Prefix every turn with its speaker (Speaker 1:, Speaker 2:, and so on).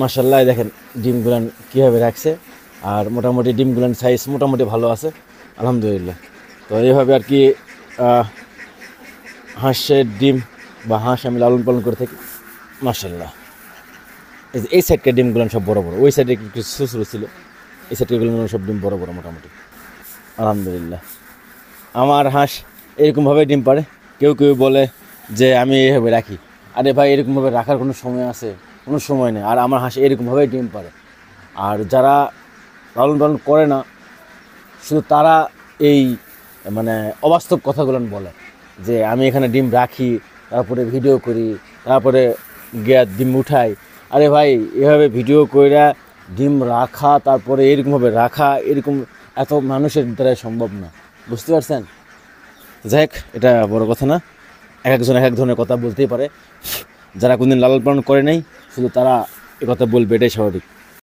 Speaker 1: মাশাআল্লাহ দেখেন ডিমগুলান কীভাবে রাখছে, আর মোটামুটি ডিমগুলান সাইজ মোটামুটি ভালো আছে আলহামদুলিল্লাহ। তো এইভাবে আর কি হাঁসের ডিম বা হাঁস আমি লালন পালন করে থাকি মাশাআল্লাহ। এই সাইডকার ডিমগুলান সব বড় বড়, ওই সাইডে একটু ছোটো ছোটো ছিল, এই সাইডকার সব ডিম বড় বড় মোটামুটি আলহামদুলিল্লাহ। আমার হাঁস এরকমভাবে ডিম পাড়ে। কেউ কেউ বলে যে আমি এইভাবে রাখি, আরে ভাই এরকমভাবে রাখার কোনো সময় আছে? কোনো সময় নেই। আর আমার হাঁস এরকমভাবেই ডিম পাড়ে। আর যারা লালন পালন করে না শুধু তারা এই মানে অবাস্তব কথাগুলো বলে যে আমি এখানে ডিম রাখি, তারপরে ভিডিও করি, তারপরে গিয়া ডিম উঠাই। আরে ভাই এভাবে ভিডিও কইরা ডিম রাখা, তারপরে এরকমভাবে রাখা, এরকম এত মানুষের দ্বারা সম্ভব না, বুঝতে পারছেন? যাই হোক, এটা বড় কথা না। এক একজন এক এক ধরনের কথা বলতেই পারে। যারা কোনদিন লালন পালন করে নাই শুধু তারা এ কথা বলবে, এটাই স্বাভাবিক।